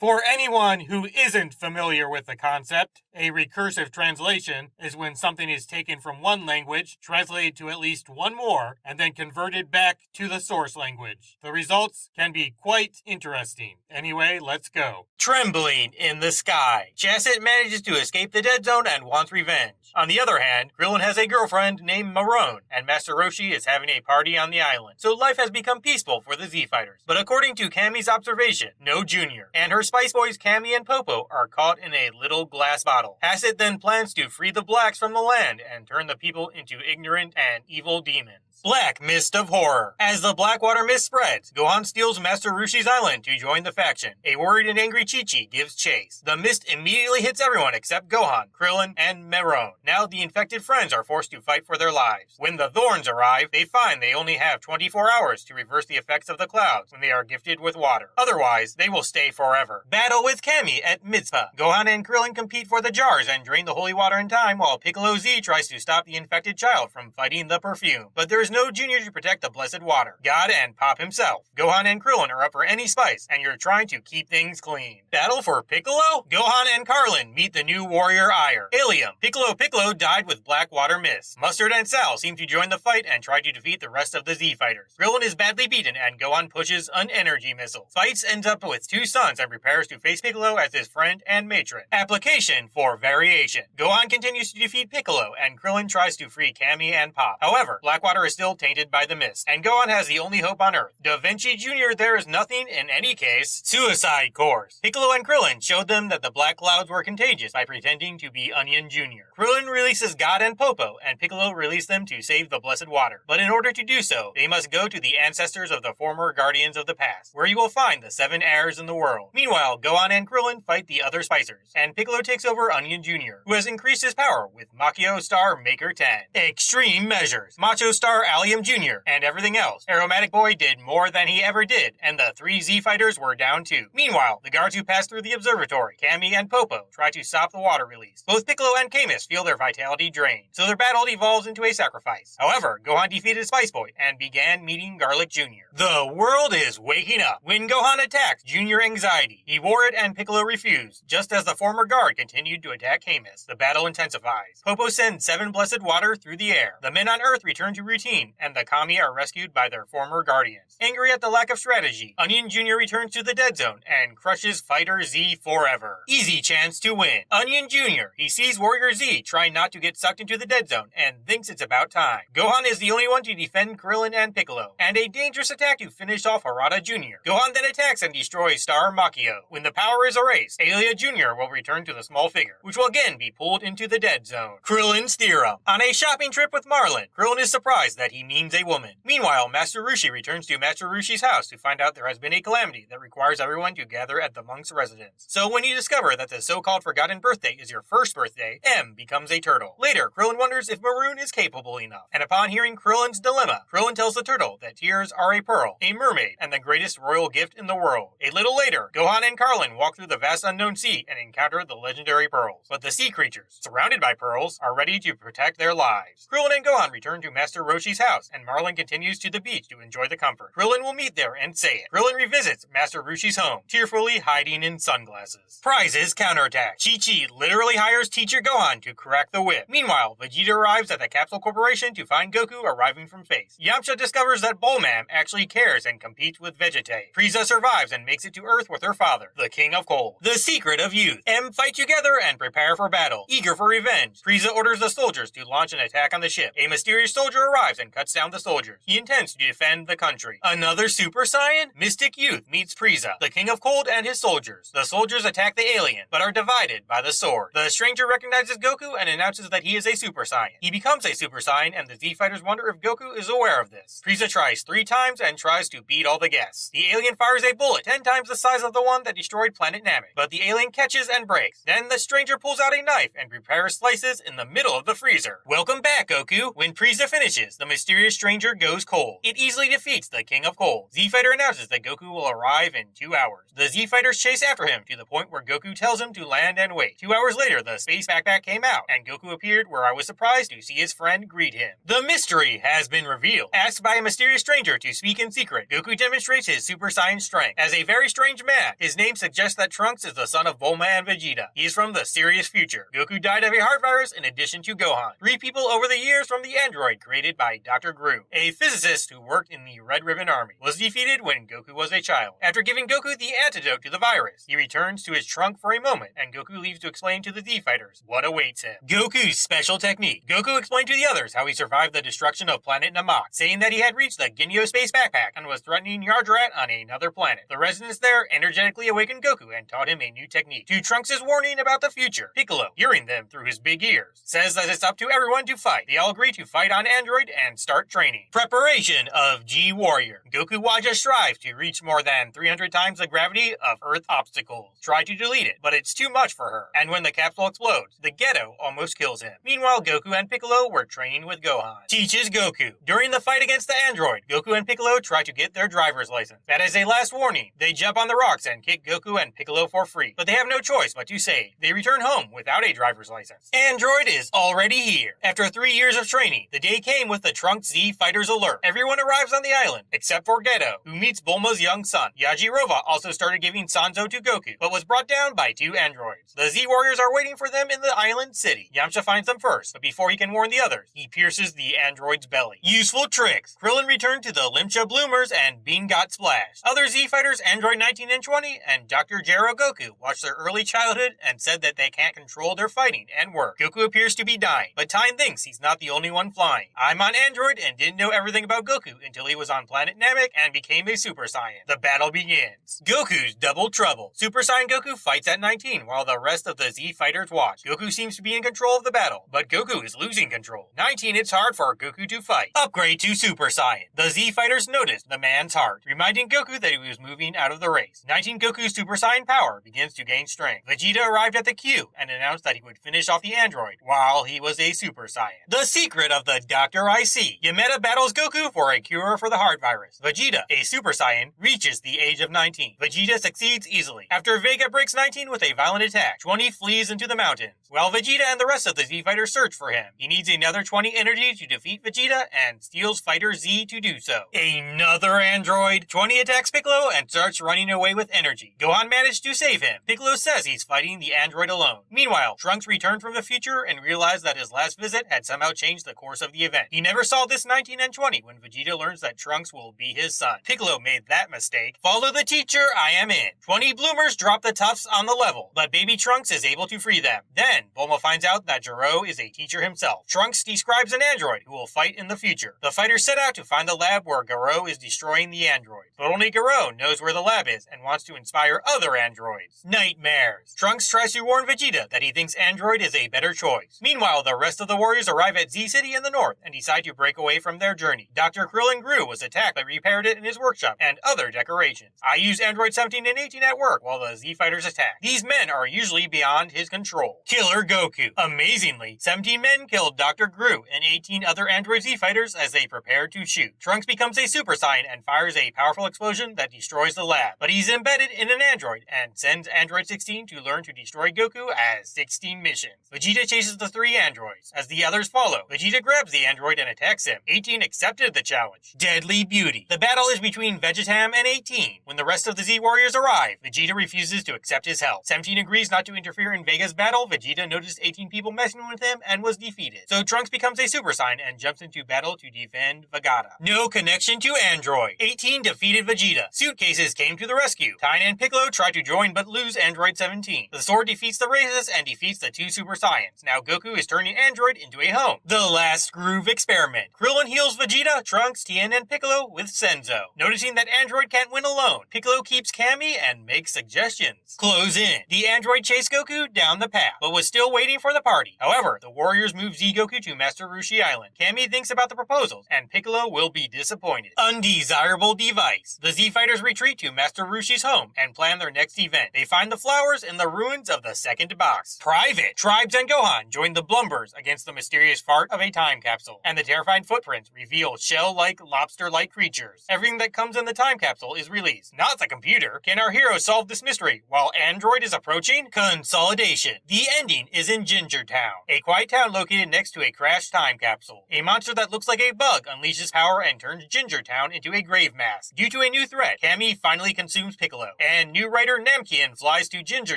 For anyone who isn't familiar with the concept, a recursive translation is when something is taken from one language, translated to at least one more, and then converted back to the source language. The results can be quite interesting. Anyway, let's go. Trembling in the sky. Chasset manages to escape the dead zone and wants revenge. On the other hand, Krillin has a girlfriend named Marone, and Master Roshi is having a party on the island, so life has become peaceful for the Z-Fighters. But according to Cammy's observation, no Junior, and her Spice Boys Cammy and Popo are caught in a little glass bottle. Hassett then plans to free the blacks from the land and turn the people into ignorant and evil demons. Black Mist of Horror. As the Blackwater mist spreads, Gohan steals Master Roshi's island to join the faction. A worried and angry Chi-Chi gives chase. The mist immediately hits everyone except Gohan, Krillin, and Marone. Now the infected friends are forced to fight for their lives. When the Thorns arrive, they find they only have 24 hours to reverse the effects of the clouds when they are gifted with water. Otherwise, they will stay forever. Battle with Cammy at Mizpah. Gohan and Krillin compete for the jars and drain the holy water in time while Piccolo Z tries to stop the infected child from fighting the perfume. But there is no Junior to protect the blessed water. God and Pop himself. Gohan and Krillin are up for any spice, and you're trying to keep things clean. Battle for Piccolo? Gohan and Carlin meet the new warrior Ire. Ilium. Piccolo died with Blackwater Mist. Mustard and Sal seem to join the fight and try to defeat the rest of the Z-Fighters. Krillin is badly beaten, and Gohan pushes an energy missile. Fights ends up with two suns and prepares to face Piccolo as his friend and matron. Application for variation. Gohan continues to defeat Piccolo, and Krillin tries to free Cammy and Pop. However, Blackwater is still tainted by the mist, and Gohan has the only hope on Earth. Da Vinci Jr., there is nothing in any case. Suicide Course. Piccolo and Krillin showed them that the black clouds were contagious by pretending to be Onion Jr. Krillin releases God and Popo, and Piccolo released them to save the blessed water. But in order to do so, they must go to the ancestors of the former guardians of the past, where you will find the 7 heirs in the world. Meanwhile, Gohan and Krillin fight the other Spicers, and Piccolo takes over Onion Jr., who has increased his power with Machio Star Maker 10. Extreme measures. Macho Star Allium Jr. and everything else. Aromatic Boy did more than he ever did, and the 3 Z-Fighters were down too. Meanwhile, the guards who pass through the observatory, Cammy and Popo, try to stop the water release. Both Piccolo and Camus feel their vitality drained, so their battle evolves into a sacrifice. However, Gohan defeated Spice Boy and began meeting Garlic Jr. The world is waking up. When Gohan attacked Junior Anxiety, he wore it and Piccolo refused, just as the former guard continued to attack Camus. The battle intensifies. Popo sends 7 blessed water through the air. The men on Earth return to routine, and the Kami are rescued by their former guardians. Angry at the lack of strategy, Onion Jr. returns to the dead zone and crushes Fighter Z forever. Easy chance to win. Onion Jr. He sees Warrior Z trying not to get sucked into the dead zone and thinks it's about time. Gohan is the only one to defend Krillin and Piccolo, and a dangerous attack to finish off Harada Jr. Gohan then attacks and destroys Star Machio. When the power is erased, Alia Jr. will return to the small figure, which will again be pulled into the dead zone. Krillin's Theorem. On a shopping trip with Marlin, Krillin is surprised that he means a woman. Meanwhile, Master Roshi returns to Master Roshi's house to find out there has been a calamity that requires everyone to gather at the monk's residence. So when you discover that the so-called forgotten birthday is your first birthday, M becomes a turtle. Later, Krillin wonders if Maroon is capable enough, and upon hearing Krillin's dilemma, Krillin tells the turtle that tears are a pearl, a mermaid, and the greatest royal gift in the world. A little later, Gohan and Carlin walk through the vast unknown sea and encounter the legendary pearls. But the sea creatures, surrounded by pearls, are ready to protect their lives. Krillin and Gohan return to Master Roshi's house, and Marlin continues to the beach to enjoy the comfort. Krillin will meet there and say it. Krillin revisits Master Roshi's home, tearfully hiding in sunglasses. Prizes counterattack. Chi-Chi literally hires Teacher Gohan to crack the whip. Meanwhile, Vegeta arrives at the Capsule Corporation to find Goku arriving from space. Yamcha discovers that Bulmam actually cares and competes with Vegeta. Frieza survives and makes it to Earth with her father, the King of Cold. The Secret of Youth. M fight together and prepare for battle. Eager for revenge, Frieza orders the soldiers to launch an attack on the ship. A mysterious soldier arrives and cuts down the soldiers. He intends to defend the country. Another Super Saiyan? Mystic Youth meets Frieza, the King of Cold, and his soldiers. The soldiers attack the alien, but are divided by the sword. The stranger recognizes Goku and announces that he is a Super Saiyan. He becomes a Super Saiyan, and the Z-Fighters wonder if Goku is aware of this. Frieza tries 3 times and tries to beat all the guests. The alien fires a bullet 10 times the size of the one that destroyed Planet Namek, but the alien catches and breaks. Then the stranger pulls out a knife and prepares slices in the middle of the freezer. Welcome back, Goku. When Frieza finishes, the mysterious stranger goes cold. It easily defeats the King of Cold. Z-Fighter announces that Goku will arrive in 2 hours. The Z-Fighters chase after him to the point where Goku tells him to land and wait. 2 hours later, the space backpack came out, and Goku appeared where I was surprised to see his friend greet him. The mystery has been revealed. Asked by a mysterious stranger to speak in secret, Goku demonstrates his Super Saiyan strength. As a very strange man, his name suggests that Trunks is the son of Bulma and Vegeta. He is from the serious future. Goku died of a heart virus in addition to Gohan. 3 people over the years from the android created by Dr. Gru, a physicist who worked in the Red Ribbon Army, was defeated when Goku was a child. After giving Goku the antidote to the virus, he returns to his trunk for a moment, and Goku leaves to explain to the Z-Fighters what awaits him. Goku's special technique. Goku explained to the others how he survived the destruction of planet Namek, saying that he had reached the Ginyu space backpack and was threatening Yardrat on another planet. The residents there energetically awakened Goku and taught him a new technique. To Trunks' warning about the future, Piccolo, hearing them through his big ears, says that it's up to everyone to fight. They all agree to fight on Android and start training. Preparation of G-Warrior. Goku Waja strives to reach more than 300 times the gravity of Earth obstacles. Try to delete it, but it's too much for her. And when the capsule explodes, the ghetto almost kills him. Meanwhile, Goku and Piccolo were training with Gohan. Teaches Goku. During the fight against the android, Goku and Piccolo try to get their driver's license. That is a last warning. They jump on the rocks and kick Goku and Piccolo for free. But they have no choice but to save. They return home without a driver's license. Android is already here. After 3 years of training, the day came with the Trunks Z Fighters alert. Everyone arrives on the island, except for Geto, who meets Bulma's young son. Yajiroba also started giving Sanzo to Goku, but was brought down by 2 androids. The Z-Warriors are waiting for them in the island city. Yamcha finds them first, but before he can warn the others, he pierces the android's belly. Useful tricks. Krillin returned to the Limcha Bloomers and Bean got splashed. Other Z-Fighters, Android 19 and 20, and Dr. Jero Goku watched their early childhood and said that they can't control their fighting and work. Goku appears to be dying, but Tyne thinks he's not the only one flying. I'm on Android and didn't know everything about Goku until he was on planet Namek and became a Super Saiyan. The battle begins. Goku's double trouble. Super Saiyan Goku fights at 19 while the rest of the Z-Fighters watch. Goku seems to be in control of the battle, but Goku is losing control. 19, it's hard for Goku to fight. Upgrade to Super Saiyan. The Z-Fighters noticed the man's heart, reminding Goku that he was moving out of the race. 19 Goku's Super Saiyan power begins to gain strength. Vegeta arrived at the queue and announced that he would finish off the android while he was a Super Saiyan. The secret of the Dr. IC. Yameta battles Goku for a cure for the heart virus. Vegeta, a Super Saiyan, reaches the age of 19. Vegeta succeeds easily. After Vega breaks 19 with a violent attack, 20 flees into the mountains. While Vegeta and the rest of the Z-Fighters search for him, he needs another 20 energy to defeat Vegeta and steals Fighter Z to do so. Another android. 20 attacks Piccolo and starts running away with energy. Gohan managed to save him. Piccolo says he's fighting the android alone. Meanwhile, Trunks returned from the future and realized that his last visit had somehow changed the course of the event. He never saw this 19 and 20 when Vegeta learns that Trunks will be his son. Piccolo made that mistake. Follow the teacher, I am in. 20 bloomers drop the Tufts on the level, but baby Trunks is able to free them. Then, Bulma finds out that Gero is a teacher himself. Trunks describes an android who will fight in the future. The fighters set out to find the lab where Gero is destroying the androids. But only Gero knows where the lab is and wants to inspire other androids. Nightmares. Trunks tries to warn Vegeta that he thinks android is a better choice. Meanwhile, the rest of the warriors arrive at Z City in the north and decide to break away from their journey. Dr. Krillin Gru was attacked but repaired it in his workshop and other decorations. I use Android 17 and 18 at work while the Z-Fighters attack. These men are usually beyond his control. Killer Goku. Amazingly, 17 men killed Dr. Gru and 18 other Android Z-Fighters as they prepared to shoot. Trunks becomes a Super Saiyan and fires a powerful explosion that destroys the lab, but he's embedded in an android and sends Android 16 to learn to destroy Goku as 16 missions. Vegeta chases the 3 androids. As the others follow, Vegeta grabs the android and attacks him. 18 accepted the challenge. Deadly Beauty. The battle is between Vegetam and 18. When the rest of the Z-Warriors arrive, Vegeta refuses to accept his help. 17 agrees not to interfere in Vega's battle. Vegeta noticed 18 people messing with him and was defeated. So Trunks becomes a Super Saiyan and jumps into battle to defend Vegeta. No connection to Android. 18 defeated Vegeta. Suitcases came to the rescue. Tyne and Piccolo try to join but lose Android 17. The sword defeats the racists and defeats the 2 Super Saiyans. Now Goku is turning Android into a home. The last groove experiment. Krillin heals Vegeta, Trunks, Tien, and Piccolo with Senzo. Noticing that Android can't win alone, Piccolo keeps Kami and makes suggestions. Close in. The android chased Goku down the path, but was still waiting for the party. However, the warriors move Z Goku to Master Roshi Island. Kami thinks about the proposals, and Piccolo will be disappointed. Undesirable device. The Z-Fighters retreat to Master Roshi's home and plan their next event. They find the flowers in the ruins of the second box. Private. Tribes and Gohan join the Blumbers against the mysterious fart of a time capsule, and the terrifying footprints reveal shell-like, lobster-like creatures. Everything that comes in the time capsule is released, not the computer. Can our hero solve this mystery while Android is approaching? Consolidation. The ending is in Ginger Town, a quiet town located next to a crashed time capsule. A monster that looks like a bug unleashes power and turns Ginger Town into a grave mass. Due to a new threat, Cammy finally consumes Piccolo, and new writer Namkian flies to Ginger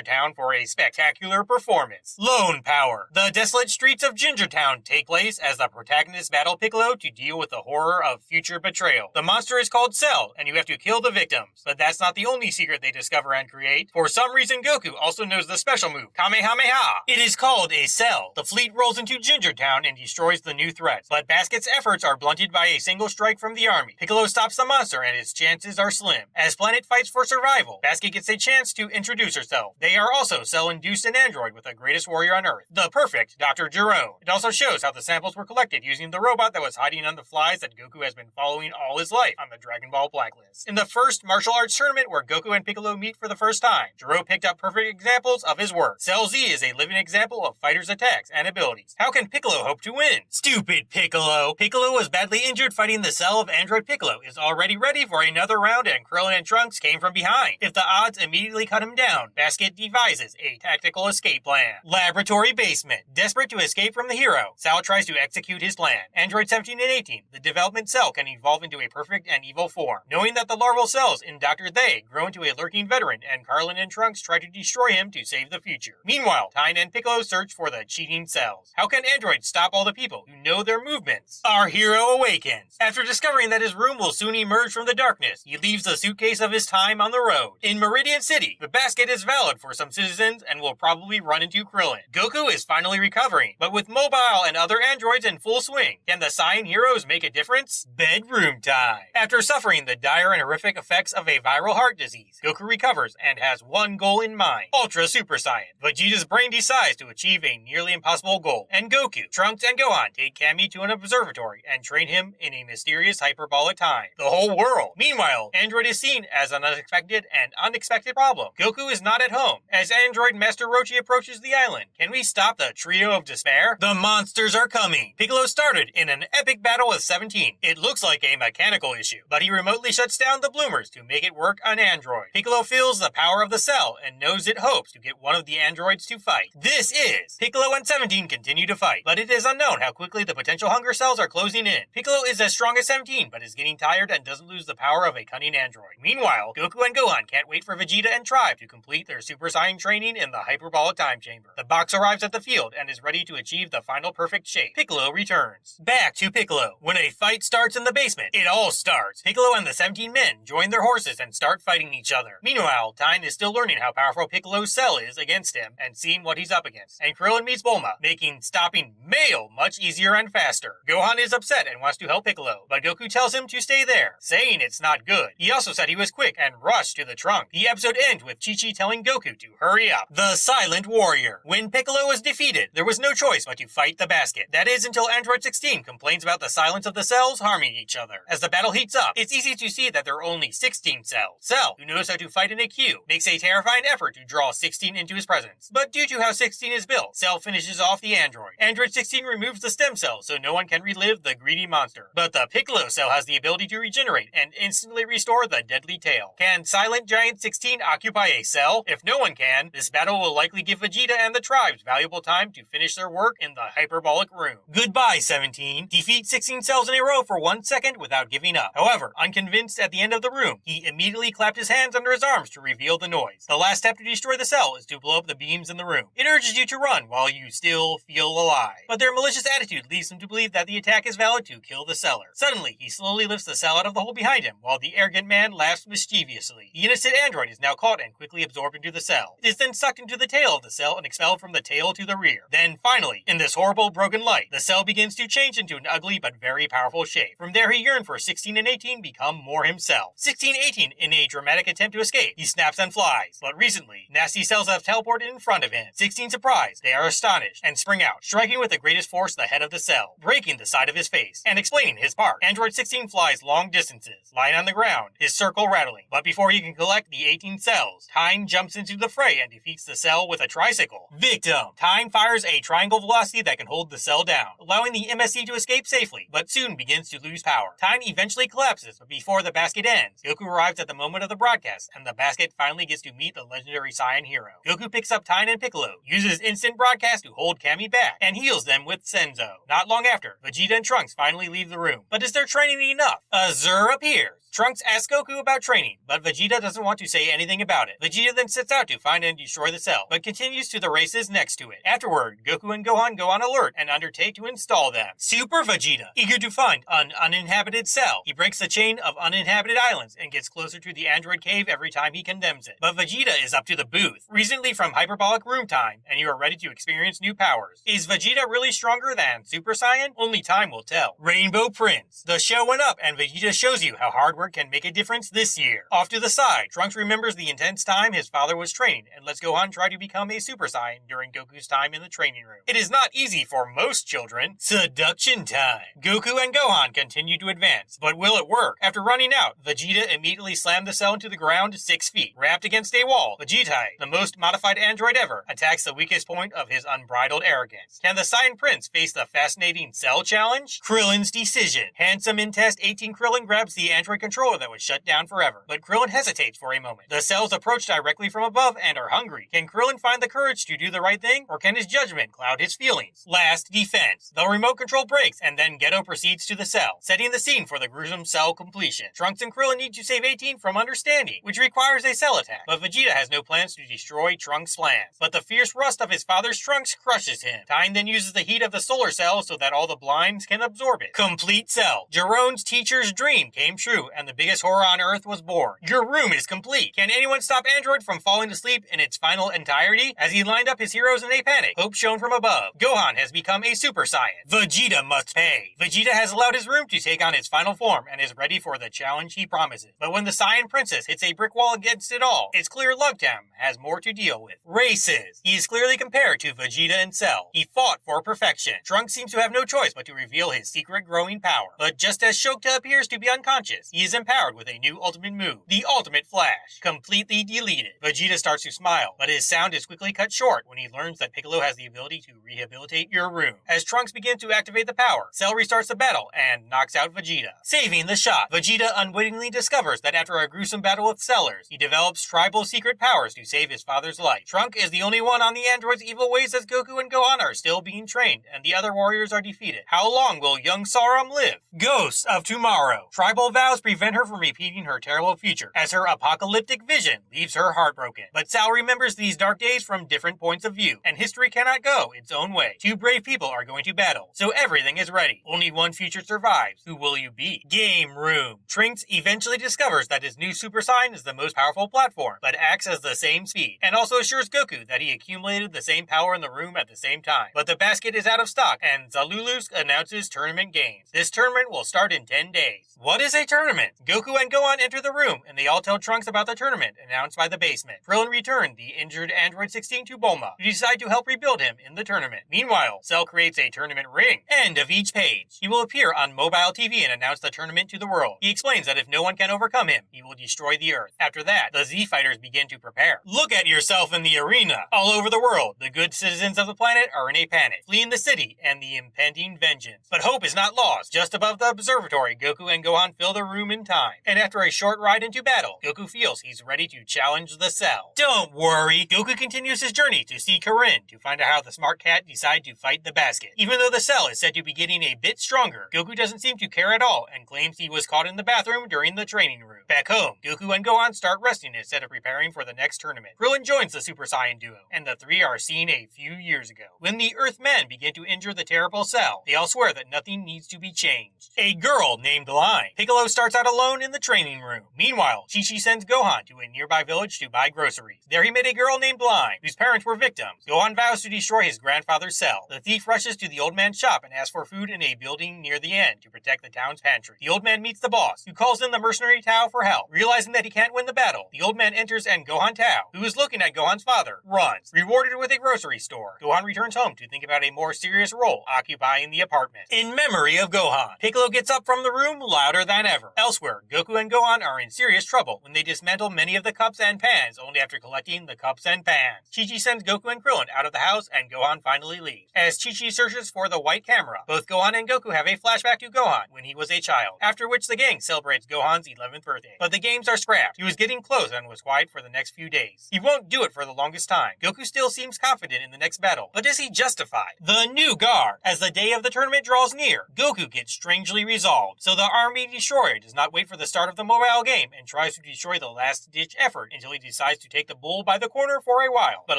Town for a spectacular performance. Lone Power. The desolate streets of Ginger Town take place as the protagonists battle Piccolo to deal with the horror of future betrayal. The monster is called Cell, and you have to kill the victims. But that's not the only secret they discover and create. For some reason, Goku also knows the special move, Kamehameha. It is called a Cell. The fleet rolls into Ginger Town and destroys the new threats, but Basket's efforts are blunted by a single strike from the army. Piccolo stops the monster, and his chances are slim. As Planet fights for survival, Basket gets a chance to introduce herself. They are also Cell-induced an android with the greatest warrior on Earth, the perfect Dr. Jerome. It also shows how the samples were collected using the robot that was hiding on the flies that Goku has been following all his life on the Dragon Ball blacklist. In the first martial arts tournament where Goku and Piccolo meet for the first time, Jerome picked up perfect examples of his work. Cell Z is a living example of fighters' attacks and abilities. How can Piccolo hope to win? Stupid Piccolo! Piccolo was badly injured fighting the Cell of Android Piccolo, is already ready for another round, and Krillin and Trunks came from behind. If the odds immediately cut him down, Basket devises a tactical escape plan. Laboratory basement. Desperate to escape from the hero, Cell tries to execute his plan. Android 17 and 18, the development cell can evolve into a perfect and evil form. Knowing that the larval cells in Dr. They grow into a lurking veteran, and Carlin and Trunks try to destroy him to save the future. Meanwhile, Tyne and Piccolo search for the cheating cells. How can Android stop all the people who know their movements? Our hero awakens. After discovering that his room will soon emerge from the darkness, he leaves the suitcase of his time on the road. In Meridian City, the basket is valid for some citizens and will probably run into Krillin. Goku is finally recovering, but with Mobile and other androids in full swing, can the Saiyan heroes make a difference? Bedroom time. After suffering the dire and horrific effects of a viral heart disease, Goku recovers and has one goal in mind: Ultra Super Saiyan. Vegeta's brain decides to achieve a nearly impossible goal, and Goku, Trunks, and Gohan take Cammy to an observatory and train him in a mysterious hyperbolic time. The whole world. Meanwhile, Android is seen as an unexpected and unexpected problem. Goku is not at home. As Android Master Roshi approaches the island, can we stop the trio of despair? The monsters are coming. Piccolo started in an epic battle with 17. It looks like a mechanical issue, but he remotely shuts down the bloomers to make it work on Android. Piccolo feels the power of the cell and knows it hopes to get one of the androids to fight. This is Piccolo and 17 continue to fight, but it is unknown how quickly the potential hunger cells are closing in. Piccolo is as strong as 17, but is getting tired and doesn't lose the power of a cunning android. Meanwhile, Goku and Gohan can't wait for Vegeta and Tribe to complete their Super Saiyan training in the hyperbolic time chamber. The box arrives at the field and is ready to achieve the final perfect shape. Piccolo returns. Back to Piccolo. When a fight starts in the basement, it all starts. Piccolo and the 17 men join their horses and start fighting each other. Meanwhile, Tyne is still learning how powerful Piccolo's cell is against him and seeing what he's up against. And Krillin meets Bulma, making stopping Mail much easier and faster. Gohan is upset and wants to help Piccolo, but Goku tells him to stay there, saying it's not good. He also said he was quick and rushed to the trunk. The episode ends with Chi-Chi telling Goku to hurry up. The Silent Warrior. When Piccolo was defeated, there was no choice but to fight the basket. That is until Android 16 complains about the silence of the cells harming each other. As the battle heats up, it's easy to see that there are only 16 cells. Cell, who knows how to fight in a queue, makes a terrifying effort to draw 16 into his presence. But due to how 16 is built, Cell finishes off the android. Android 16 removes the stem cell so no one can relive the greedy monster. But the Piccolo cell has the ability to regenerate and instantly restore the deadly tail. Can Silent Giant 16 occupy a cell? If no one can, this battle will likely give Vegeta and the tribes valuable time to finish their work in the hyperbolic room. Goodbye, 17. Defeat 16 cells in a row for 1 second without giving up. However, unconvinced at the end of the room, he immediately clapped his hands under his arms to reveal the noise. The last step to destroy the cell is to blow up the beams in the room. It urges you to run while you still feel alive. But their malicious attitude leads them to believe that the attack is valid to kill the seller. Suddenly, he slowly lifts the cell out of the hole behind him, while the arrogant man laughs mischievously. The innocent android is now caught and quickly absorbed into the cell. It is then sucked into the tail of the cell and expelled from the tail to the rear. Then finally, in this horrible broken light, the cell begins to change into an ugly but very powerful shape. From there, he yearned for 16 and 18 become more himself. 16 and 18, in a dramatic attempt to escape, he snaps and flies. But recently, nasty cells have teleported in front of him. 16 surprised, they are astonished, and spring out, striking with the greatest force the head of the cell, breaking the side of his face, and explaining his part. Android 16 flies long distances, lying on the ground, his circle rattling. But before he can collect the 18 cells, Tyne jumps into the fray and defeats the cell with a tricycle. Victim! Tyne fires a triangle velocity that can hold the cell down, allowing the MSC to to escape safely, but soon begins to lose power. Time eventually collapses, but before the basket ends, Goku arrives at the moment of the broadcast, and the basket finally gets to meet the legendary Saiyan hero. Goku picks up Time and Piccolo, uses instant broadcast to hold Kami back, and heals them with Senzo. Not long after, Vegeta and Trunks finally leave the room. But is their training enough? Azur appears. Trunks asks Goku about training, but Vegeta doesn't want to say anything about it. Vegeta then sets out to find and destroy the cell, but continues to the races next to it. Afterward, Goku and Gohan go on alert and undertake to install them. Super Vegeta, eager to find an uninhabited cell, he breaks the chain of uninhabited islands and gets closer to the android cave every time he condemns it. But Vegeta is up to the booth, recently from hyperbolic room time, and you are ready to experience new powers. Is Vegeta really stronger than Super Saiyan? Only time will tell. Rainbow Prince. The show went up and Vegeta shows you how hard work can make a difference this year. Off to the side, Trunks remembers the intense time his father was training and lets Gohan try to become a Super Saiyan during Goku's time in the training room. It is not easy for most children. Seduction time. Goku and Gohan continue to advance, but will it work? After running out, Vegeta immediately slammed the cell into the ground 6 feet. Wrapped against a wall, Vegeta, the most modified android ever, attacks the weakest point of his unbridled arrogance. Can the Saiyan Prince face the fascinating cell challenge? Krillin's decision. Handsome in test 18 Krillin grabs the android controller that was shut down forever, but Krillin hesitates for a moment. The cells approach directly from above and are hungry. Can Krillin find the courage to do the right thing, or can his judgment cloud his feelings? Last, defense. The remote control breaks, and then Geto proceeds to the cell, setting the scene for the gruesome cell completion. Trunks and Krillin need to save 18 from understanding, which requires a cell attack, but Vegeta has no plans to destroy Trunks' plans. But the fierce rust of his father's Trunks crushes him. Time then uses the heat of the solar cell so that all the blinds can absorb it. Complete cell. Jeroen's teacher's dream came true, and the biggest horror on Earth was born. Your room is complete. Can anyone stop Android from falling asleep in its final entirety? As he lined up his heroes in a panic, hope shone from above. Gohan has become a Super Saiyan. Vegeta must pay. Vegeta has allowed his room to take on its final form and is ready for the challenge he promises. But when the Saiyan Princess hits a brick wall against it all, it's clear Lugtam has more to deal with. Races. He is clearly compared to Vegeta and Cell. He fought for perfection. Trunks seems to have no choice but to reveal his secret growing power. But just as Shokta appears to be unconscious, he is empowered with a new ultimate move, the Ultimate Flash, completely deleted. Vegeta starts to smile, but his sound is quickly cut short when he learns that Piccolo has the ability to rehabilitate your room. As Trunks begins to activate the power, Cell restarts the battle and knocks out Vegeta. Saving the shot, Vegeta unwittingly discovers that after a gruesome battle with Cellars, he develops tribal secret powers to save his father's life. Trunks is the only one on the android's evil ways as Goku and Gohan are still being trained, and the other warriors are defeated. How long will young Sarum live? Ghosts of Tomorrow. Tribal vows prevent her from repeating her terrible future, as her apocalyptic vision leaves her heartbroken. But Sal remembers these dark days from different points of view, and history cannot go its own way. 2 brave people are going to battle, so everything is ready. Only one future survives. Who will you be? Game Room. Trunks eventually discovers that his new Super Saiyan is the most powerful platform, but acts as the same speed, and also assures Goku that he accumulated the same power in the room at the same time. But the basket is out of stock, and Zalulus announces tournament games. This tournament will start in 10 days. What is a tournament? Goku and Gohan enter the room, and they all tell Trunks about the tournament announced by the basement. Krillin returned the injured Android 16 to Bulma, who decide to help rebuild him in the tournament. Meanwhile, Cell creates a tournament ring. End of each page. He will appear on mobile TV and announce the tournament to the world. He explains that if no one can overcome him, he will destroy the Earth. After that, the Z-Fighters begin to prepare. Look at yourself in the arena. All over the world, the good citizens of the planet are in a panic, fleeing the city and the impending vengeance. But hope is not lost. Just above the observatory, Goku and Gohan fill the room in time. And after a short ride into battle, Goku feels he's ready to challenge the Cell. Don't worry, Goku continues his journey to see Karin to find out how the smart cat decide to fight the basket. Even though the Cell is said to be getting a bit stronger, Goku doesn't seem to care at all and claims he was caught in the bathroom during the training room. Back home, Goku and Gohan start resting instead of preparing for the next tournament. Krillin joins the Super Saiyan duo, and the three are seen a few years ago. When the Earthmen begin to injure the terrible Cell, they all swear that nothing needs to be changed. A girl named Line. Piccolo starts out alone in the training room. Meanwhile, Chi-Chi sends Gohan to a nearby village to buy groceries. There he met a girl named Line, whose parents were victims. Gohan vows to destroy his grandfather's Cell. The thief rushes to the old man's shop and asks for food in a building near the end to protect the town's pantry. The old man meets the boss, who calls in the mercenary Tao for help. Realizing that he can't win the battle, the old man enters and Gohan Tao, who is looking at Gohan's father, runs, rewarded with a grocery store. Gohan returns home to think about a more serious role occupying the apartment. In memory of Gohan, Piccolo gets up from the room louder than ever. Elsewhere, Goku and Gohan are in serious trouble when they dismantle many of the cups and pans only after collecting the cups and pans. Chi-Chi sends Goku and Krillin out of the house and Gohan finally leaves. As Chi-Chi searches for the white camera, both Gohan and Goku have a flashback to Gohan when he was a child, after which the gang celebrates Gohan's 11th birthday. But the games are scrapped. He was getting close and was quiet for the next few days. He won't do it for the longest time. Goku still seems confident in the next battle, but is he justified? The new guard. As the day of the tournament draws near, Goku gets strangely resolved, so the Army Destroyer does not wait for the start of the mobile game and tries to destroy the last-ditch effort until he decides to take the bull by the corner for a while. But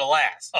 alas,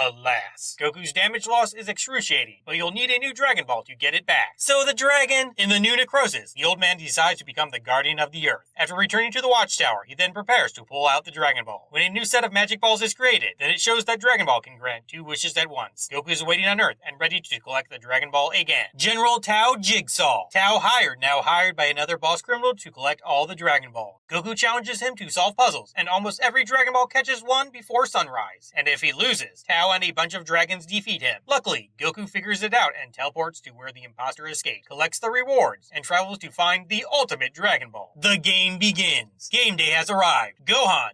Goku's damage loss is excruciating, but you'll need a new Dragon Ball to get it back. So the dragon, in the new Necrosis, the old man decides to become the guardian of the Earth. After returning to the Watchtower, he then prepares to pull out the Dragon Ball. When a new set of magic balls is created, then it shows that Dragon Ball can grant 2 wishes at once. Goku is waiting on Earth and ready to collect the Dragon Ball again. General Tao Jigsaw. Tao now hired by another boss criminal to collect all the Dragon Ball. Goku challenges him to solve puzzles, and almost every Dragon Ball catches one before sunrise. And if he loses, Tao and a bunch of dragons defeat him. Luckily, Goku figures it out and teleports to where the imposter escaped, collects the rewards, and travels to find the ultimate Dragon Ball. The game begins. Game day has arrived. Gohan,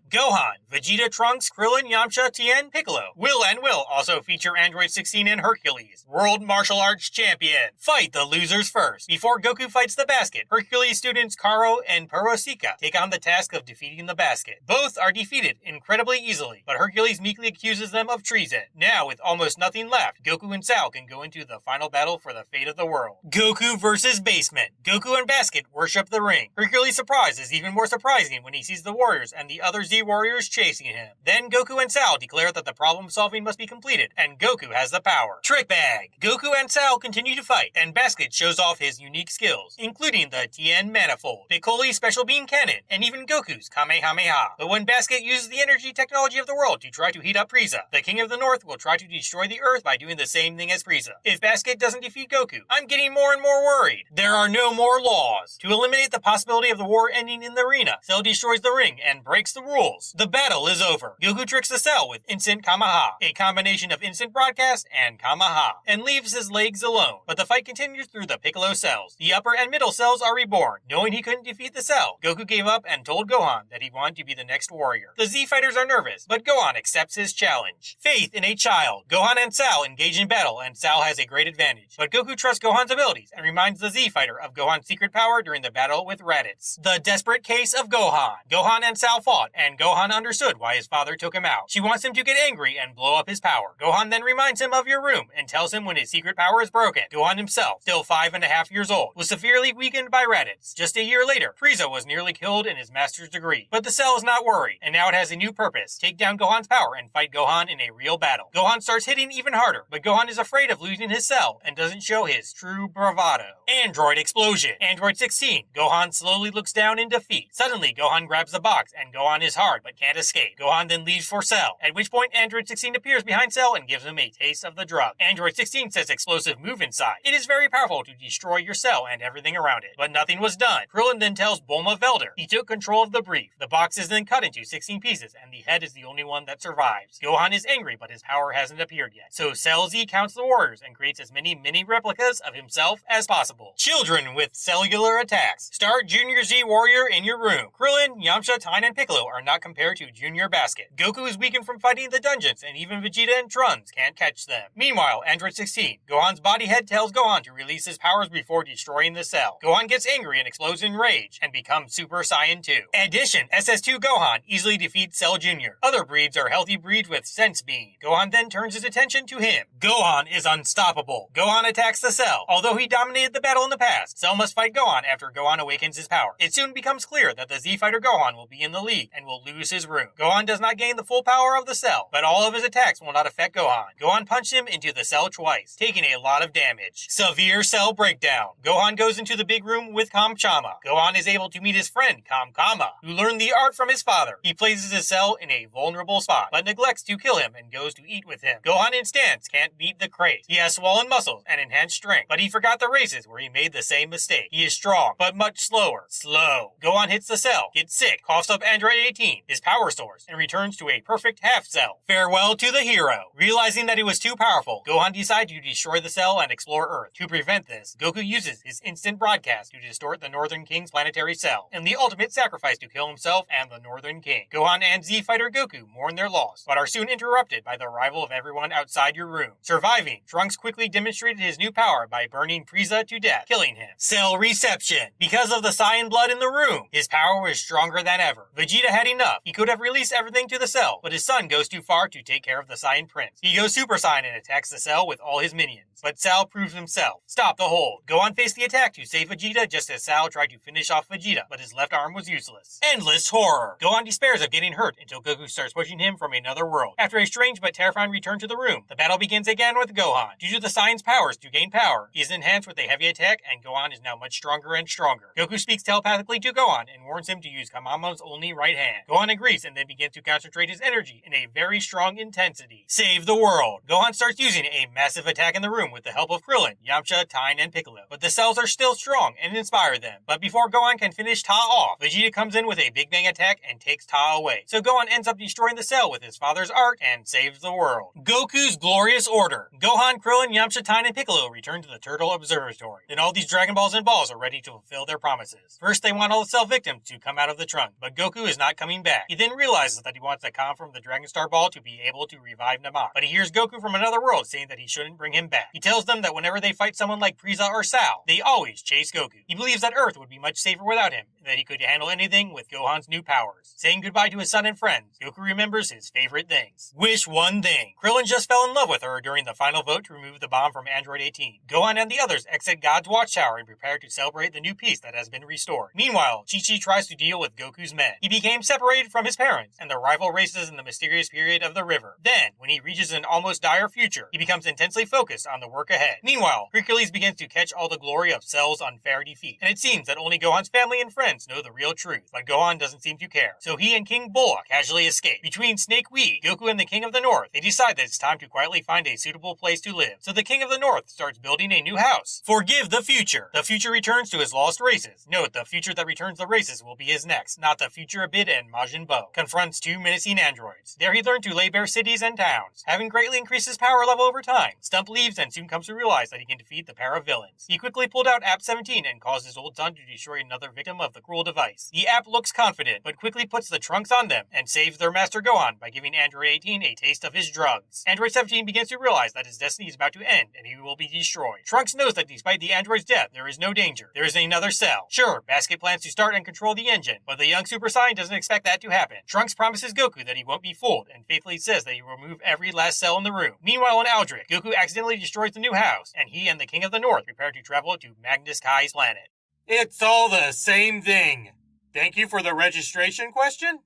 Vegeta, Trunks, Krillin, Yamcha, Tien, Piccolo. Will also feature Android 16 and Hercules, World Martial Arts Champion. Fight the losers first. Before Goku fights the basket, Hercules students Karo and Parosika take on the task of defeating the basket. Both are defeated incredibly easily, but Hercules meekly accuses them of treason. Now, with almost nothing left, Goku and Sal can go into the final battle for the fate of the world. Goku versus Basement. Goku and Basket worship the ring. Hercules' surprise is even more surprising when he sees the warriors and the other Z warriors chasing him. Then Goku and Sal declare that the problem solving must be completed, and Goku has the power. Trick Bag. Goku and Sal continue to fight, and Basket shows off his unique skills, including the Tien Manifold, Piccoli's Special Beam Cannon, and even Goku's Kamehameha. But when Basket uses the energy technology of the world to try to heat up Frieza, the King of the North will try to destroy the Earth by doing the same thing as Frieza. If Basket doesn't defeat Goku, I'm getting more and more worried. There are no more laws. To eliminate the possibility of the war ending in the arena, Cell destroys the ring and breaks the rules. The battle is over. Goku tricks the Cell with Instant Kamaha, a combination of instant broadcast and Kamaha, and leaves his legs alone. But the fight continues through the Piccolo cells. The upper and middle cells are reborn. Knowing he couldn't defeat the Cell, Goku gave up and told Gohan that he wanted to be the next warrior. The Z fighters are nervous, but Gohan accepts his challenge. Faith in a child. Gohan and Sal engage in battle, and Sal has a great advantage. But Goku trusts Gohan's abilities and reminds the Z fighter of Gohan's secret power during the battle with Raditz. The desperate case of Gohan. Gohan and Sal fought, and Gohan understood why his father took him out. She wants him to get angry and blow up his power. Gohan then reminds him of your room and tells him when his secret power is broken. Gohan himself, still 5.5 years old, was severely weakened by Raditz. Just a year later, Frieza was nearly killed in his master's degree. But the Cell is not worried, and now it has a new purpose. Take down Gohan's power and fight Gohan in a real battle. Gohan starts hitting even harder, but Gohan is afraid of losing his Cell and doesn't show his true bravado. Android explosion. Android 16. Gohan slowly looks down in defeat. Suddenly, Gohan grabs the box, and Gohan is hard but can't escape. Gohan then leaves for Cell, at which point Android 16 appears behind Cell and gives him a taste of the drug. Android 16 says explosive move inside. It is very powerful to destroy your Cell and everything around it, but nothing was done. Krillin then tells Bulma Velder he took control of the brief. The box is then cut into 16 pieces, and the head is the only one that survives. Gohan is angry, but his power hasn't appeared yet. So Cell Z counts the warriors and creates as many mini replicas of himself as possible. Children with cellular attacks. Start Junior Z Warrior in your room. Krillin, Yamcha, Tien, and Piccolo are not compared to Junior Basket. Goku is weakened from fighting the dungeons, and even Vegeta and Trunks can't catch them. Meanwhile, Android 16. Gohan's body head tells Gohan to release his powers before destroying the Cell. Gohan gets angry and explodes in rage, and becomes Super Saiyan 2. Addition, SS2 Gohan easily defeats Cell Jr. Other breeds are healthy breeds with Sense Beam. Gohan then turns his attention to him. Gohan is unstoppable. Gohan attacks the Cell. Although he dominated the battle in the past, Cell must fight Gohan after Gohan awakens his power. It soon becomes clear that the Z fighter Gohan will be in the league and will lose his room. Gohan does not gain the full power of the Cell, but all of his attacks will not affect Gohan. Gohan punched him into the Cell twice, taking a lot of damage. Severe Cell breakdown. Gohan goes into the big room with Kamchama. Gohan is able to meet his friend Kamkama, who learned the art from his father. He places his Cell in a vulnerable spot, but neglects to kill him and goes to eat with him. Gohan in stance can't beat the crate. He has swollen muscles and enhanced strength, but he forgot the races where he made the same mistake. He is strong, but much slower. Slow. Gohan hits the Cell, gets sick, coughs up Android 18, his power source, and returns to a perfect half Cell. Farewell to the hero. Realizing that he was too powerful, Gohan decides to destroy the Cell and explore Earth. To prevent this, Goku uses his instant broadcast to distort the Northern King's planetary planetary cell, in the ultimate sacrifice to kill himself and the Northern King. Gohan and Z-Fighter Goku mourn their loss, but are soon interrupted by the arrival of everyone outside your room. Surviving, Trunks quickly demonstrated his new power by burning Frieza to death, killing him. Cell reception. Because of the Saiyan blood in the room, his power was stronger than ever. Vegeta had enough. He could have released everything to the cell, but his son goes too far to take care of the Saiyan Prince. He goes Super Saiyan and attacks the cell with all his minions. But Sal proves himself. Stop the hold. Gohan faced the attack to save Vegeta just as Sal tried to finish off Vegeta, but his left arm was useless. Endless horror. Gohan despairs of getting hurt until Goku starts pushing him from another world. After a strange but terrifying return to the room, the battle begins again with Gohan. Due to the Saiyan's powers to gain power, he is enhanced with a heavy attack, and Gohan is now much stronger and stronger. Goku speaks telepathically to Gohan and warns him to use Kamama's only right hand. Gohan agrees and then begins to concentrate his energy in a very strong intensity. Save the world. Gohan starts using a massive attack in the room with the help of Krillin, Yamcha, Tine, and Piccolo. But the cells are still strong and inspire them. But before Gohan can finish Ta off, Vegeta comes in with a Big Bang attack and takes Ta away. So Gohan ends up destroying the cell with his father's art and saves the world. Goku's glorious order. Gohan, Krillin, Yamcha, Tine, and Piccolo return to the Turtle Observatory. Then all these Dragon Balls and Balls are ready to fulfill their promises. First, they want all the cell victims to come out of the trunk, but Goku is not coming back. He then realizes that he wants the Khan from the Dragon Star Ball to be able to revive Namek. But he hears Goku from another world saying that he shouldn't bring him back. He tells them that whenever they fight someone like Frieza or Sal, they always chase Goku. He believes that Earth would be much safer without him, and that he could handle anything with Gohan's new powers. Saying goodbye to his son and friends, Goku remembers his favorite things. Wish one thing. Krillin just fell in love with her during the final vote to remove the bomb from Android 18. Gohan and the others exit God's Watchtower and prepare to celebrate the new peace that has been restored. Meanwhile, Chi-Chi tries to deal with Goku's men. He became separated from his parents, and the rival races in the mysterious period of the river. Then, when he reaches an almost dire future, he becomes intensely focused on the work ahead. Meanwhile, Hercules begins to catch all the glory of Cell's unfair defeat, and it seems that only Gohan's family and friends know the real truth, but Gohan doesn't seem to care. So he and King Bullock casually escape. Between Snake Wee, Goku, and the King of the North, they decide that it's time to quietly find a suitable place to live. So the King of the North starts building a new house. Forgive the future. The future returns to his lost races. Note, the future that returns the races will be his next, not the future Abid and Majin Buu. Confronts two menacing androids. There he learned to lay bare cities and towns, having greatly increased his power level over time. Stump leaves and soon comes to realize that he can defeat the pair of villains. He quickly pulled out App 17 and caused his old son to destroy another victim of the cruel device. The app looks confident, but quickly puts the trunks on them and saves their master Gohan by giving Android 18 a taste of his drugs. Android 17 begins to realize that his destiny is about to end and he will be destroyed. Trunks knows that despite the android's death, there is no danger. There is another cell. Sure, Basket plans to start and control the engine, but the young Super Saiyan doesn't expect that to happen. Trunks promises Goku that he won't be fooled and faithfully says that he will remove every last cell in the room. Meanwhile, in Aldrich, Goku accidentally destroys the new house, and he and the King of the North prepare to travel to Magnus Kai's planet. It's all the same thing. Thank you for the registration question.